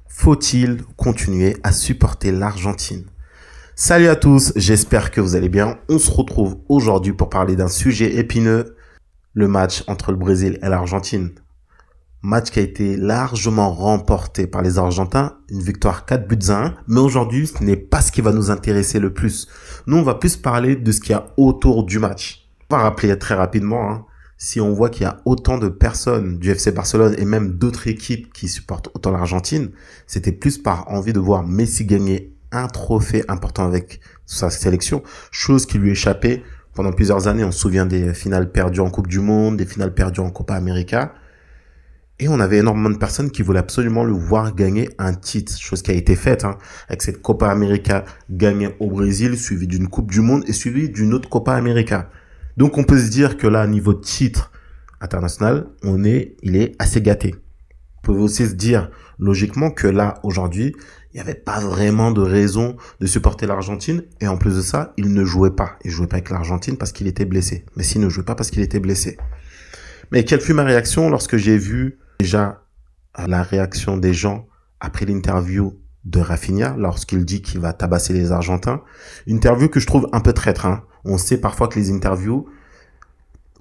Faut-il continuer à supporter l'Argentine? Salut à tous, j'espère que vous allez bien. On se retrouve aujourd'hui pour parler d'un sujet épineux, le match entre le Brésil et l'Argentine. Match qui a été largement remporté par les Argentins, une victoire 4-1, mais aujourd'hui, ce n'est pas ce qui va nous intéresser le plus. Nous, on va plus parler de ce qu'il y a autour du match. On va rappeler très rapidement, si on voit qu'il y a autant de personnes du FC Barcelone et même d'autres équipes qui supportent autant l'Argentine, c'était plus par envie de voir Messi gagner un trophée important avec sa sélection, chose qui lui échappait pendant plusieurs années. On se souvient des finales perdues en Coupe du Monde, des finales perdues en Copa América. Et on avait énormément de personnes qui voulaient absolument le voir gagner un titre, chose qui a été faite, avec cette Copa América gagnée au Brésil, suivie d'une Coupe du Monde et suivie d'une autre Copa América. Donc on peut se dire que là, à niveau de titre international, il est assez gâté. On peut aussi se dire logiquement que là, aujourd'hui, il n'y avait pas vraiment de raison de supporter l'Argentine. Et en plus de ça, il ne jouait pas. Il jouait pas avec l'Argentine parce qu'il était blessé. Messi ne jouait pas parce qu'il était blessé. Mais quelle fut ma réaction lorsque j'ai vu déjà la réaction des gens après l'interview de Rafinha, lorsqu'il dit qu'il va tabasser les Argentins. Une interview que je trouve un peu traître. On sait parfois que les interviews,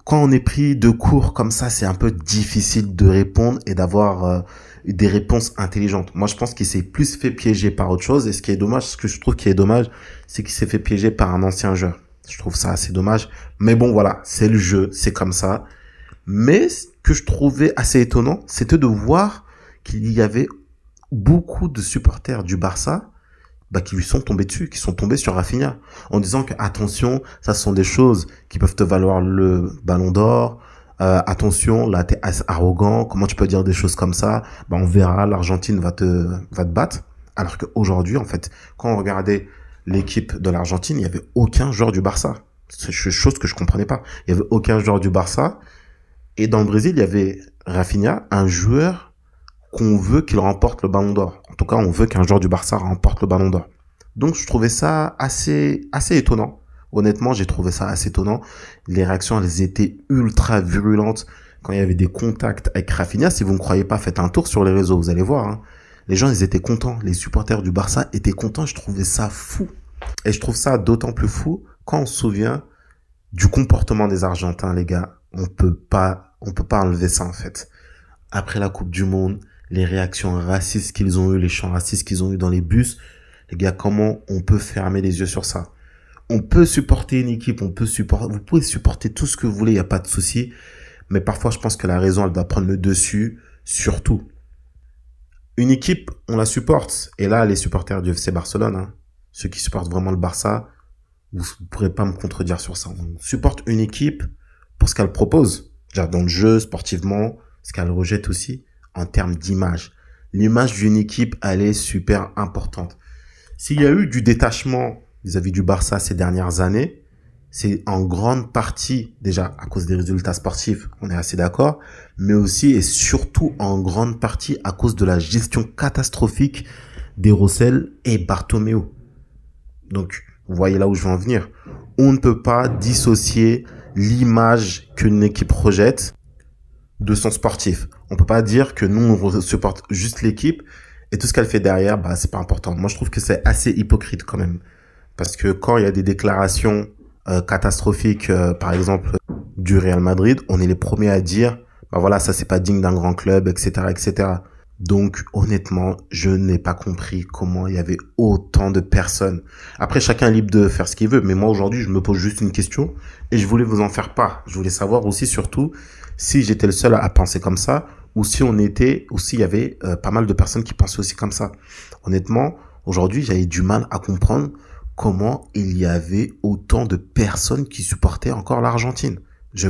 quand on est pris de court comme ça, c'est un peu difficile de répondre et d'avoir des réponses intelligentes. Moi, je pense qu'il s'est plus fait piéger par autre chose. Et ce qui est dommage, ce que je trouve qui est dommage, c'est qu'il s'est fait piéger par un ancien joueur. Je trouve ça assez dommage. Mais bon, voilà, c'est le jeu, c'est comme ça. Mais ce que je trouvais assez étonnant, c'était de voir qu'il y avait beaucoup de supporters du Barça qui lui sont tombés dessus, qui sont tombés sur Rafinha, en disant que attention, ça sont des choses qui peuvent te valoir le Ballon d'Or. Attention, là t'es arrogant, comment tu peux dire des choses comme ça? On verra, l'Argentine va te battre. Alors qu'aujourd'hui, en fait, quand on regardait l'équipe de l'Argentine, il y avait aucun joueur du Barça. C'est une chose que je comprenais pas. Il y avait aucun joueur du Barça. Et dans le Brésil, il y avait Rafinha, un joueur qu'on veut qu'il remporte le Ballon d'Or. En tout cas, on veut qu'un joueur du Barça remporte le Ballon d'Or. Donc, je trouvais ça assez étonnant. Honnêtement, j'ai trouvé ça assez étonnant. Les réactions, elles étaient ultra virulentes quand il y avait des contacts avec Rafinha. Si vous ne croyez pas, faites un tour sur les réseaux, vous allez voir. Les gens, ils étaient contents. Les supporters du Barça étaient contents. Je trouvais ça fou. Et je trouve ça d'autant plus fou quand on se souvient du comportement des Argentins, les gars. On peut pas enlever ça, en fait. Après la Coupe du Monde, les réactions racistes qu'ils ont eues, les chants racistes qu'ils ont eu dans les bus, les gars, comment on peut fermer les yeux sur ça? On peut supporter une équipe, vous pouvez supporter tout ce que vous voulez, il n'y a pas de souci. Mais parfois, je pense que la raison, elle doit prendre le dessus, surtout. Une équipe, on la supporte. Et là, les supporters du FC Barcelone, ceux qui supportent vraiment le Barça, vous ne pourrez pas me contredire sur ça. On supporte une équipe pour ce qu'elle propose, déjà dans le jeu, sportivement, ce qu'elle rejette aussi, en termes d'image. L'image d'une équipe, elle est super importante. S'il y a eu du détachement vis-à-vis du Barça ces dernières années, c'est en grande partie, déjà, à cause des résultats sportifs, on est assez d'accord, mais aussi et surtout en grande partie à cause de la gestion catastrophique des Rosell et Bartomeu. Donc, vous voyez là où je veux en venir. On ne peut pas dissocier l'image qu'une équipe rejette de son sportif. On peut pas dire que nous, on supporte juste l'équipe et tout ce qu'elle fait derrière, c'est pas important. Moi, je trouve que c'est assez hypocrite quand même. Parce que quand il y a des déclarations catastrophiques, par exemple, du Real Madrid, on est les premiers à dire, voilà, ça c'est pas digne d'un grand club, etc., etc. Donc, honnêtement, je n'ai pas compris comment il y avait autant de personnes. Après, chacun est libre de faire ce qu'il veut. Mais moi, aujourd'hui, je me pose juste une question et je voulais vous en faire part. Je voulais savoir aussi, surtout, si j'étais le seul à penser comme ça ou si s'il y avait pas mal de personnes qui pensaient aussi comme ça. Honnêtement, aujourd'hui, j'avais du mal à comprendre comment il y avait autant de personnes qui supportaient encore l'Argentine.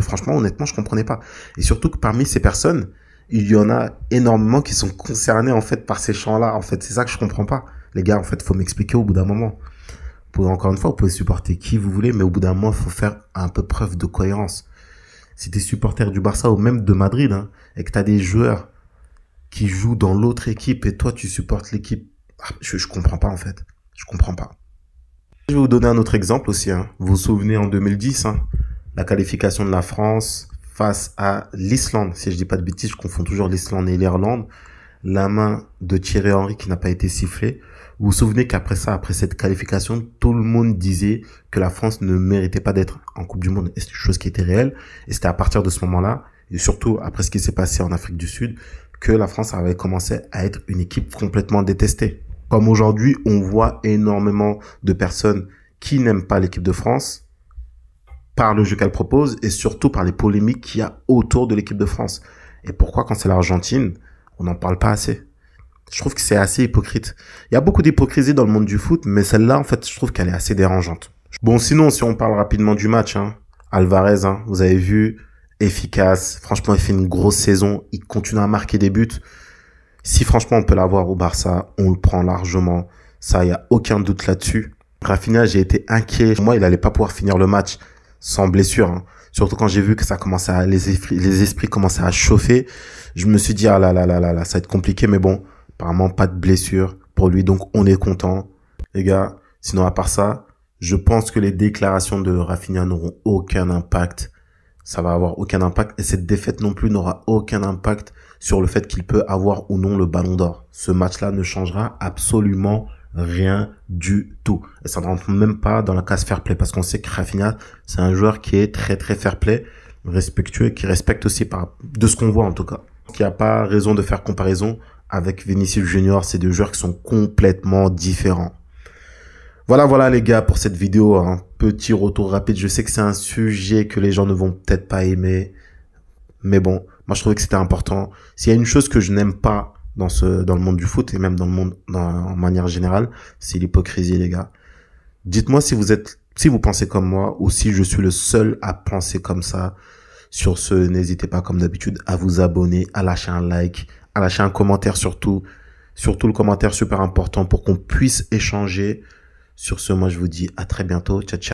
Franchement, honnêtement, je comprenais pas. Et surtout que parmi ces personnes, il y en a énormément qui sont concernés, en fait, par ces chants-là. En fait, c'est ça que je comprends pas. Les gars, en fait, faut m'expliquer au bout d'un moment. Encore une fois, vous pouvez supporter qui vous voulez, mais au bout d'un moment, il faut faire un peu preuve de cohérence. Si t'es supporter du Barça ou même de Madrid, et que t'as des joueurs qui jouent dans l'autre équipe et toi, tu supportes l'équipe, je comprends pas, en fait. Je comprends pas. Je vais vous donner un autre exemple aussi. Vous vous souvenez en 2010, la qualification de la France face à l'Islande. Si je dis pas de bêtises, je confonds toujours l'Islande et l'Irlande. la main de Thierry Henry qui n'a pas été sifflée. Vous vous souvenez qu'après ça, après cette qualification, tout le monde disait que la France ne méritait pas d'être en Coupe du Monde. Et c'est une chose qui était réelle. Et c'était à partir de ce moment-là, et surtout après ce qui s'est passé en Afrique du Sud, que la France avait commencé à être une équipe complètement détestée. Comme aujourd'hui, on voit énormément de personnes qui n'aiment pas l'équipe de France par le jeu qu'elle propose et surtout par les polémiques qu'il y a autour de l'équipe de France. Et pourquoi quand c'est l'Argentine, on n'en parle pas assez? Je trouve que c'est assez hypocrite. Il y a beaucoup d'hypocrisie dans le monde du foot, mais celle-là, en fait, je trouve qu'elle est assez dérangeante. Bon, sinon, si on parle rapidement du match, Alvarez, vous avez vu, efficace. Franchement, il fait une grosse saison. Il continue à marquer des buts. Si franchement, on peut l'avoir au Barça, on le prend largement. Ça, il n'y a aucun doute là-dessus. Rafinha, j'ai été inquiet. Moi, il allait pas pouvoir finir le match sans blessure. Surtout quand j'ai vu que ça commençait à, les esprits commençaient à chauffer. Je me suis dit, ah là là là là là, ça va être compliqué, mais bon. Apparemment, pas de blessure pour lui, donc on est content. Les gars, sinon à part ça, je pense que les déclarations de Rafinha n'auront aucun impact. Ça va avoir aucun impact. Et cette défaite non plus n'aura aucun impact sur le fait qu'il peut avoir ou non le ballon d'or. Ce match-là ne changera absolument rien du tout. Et ça ne rentre même pas dans la case fair play, parce qu'on sait que Rafinha, c'est un joueur qui est très très fair play, respectueux, qui respecte aussi de ce qu'on voit en tout cas. Il n'y a pas raison de faire comparaison avec Vinicius Junior, c'est deux joueurs qui sont complètement différents. Voilà les gars pour cette vidéo, un petit retour rapide. Je sais que c'est un sujet que les gens ne vont peut-être pas aimer, mais bon, moi je trouvais que c'était important. S'il y a une chose que je n'aime pas dans le monde du foot et même dans le monde en manière générale, c'est l'hypocrisie, les gars. Dites-moi si vous pensez comme moi ou si je suis le seul à penser comme ça. Sur ce, n'hésitez pas comme d'habitude à vous abonner, à lâcher un like, à lâcher un commentaire surtout le commentaire super important pour qu'on puisse échanger. Sur ce, moi je vous dis à très bientôt, ciao ciao.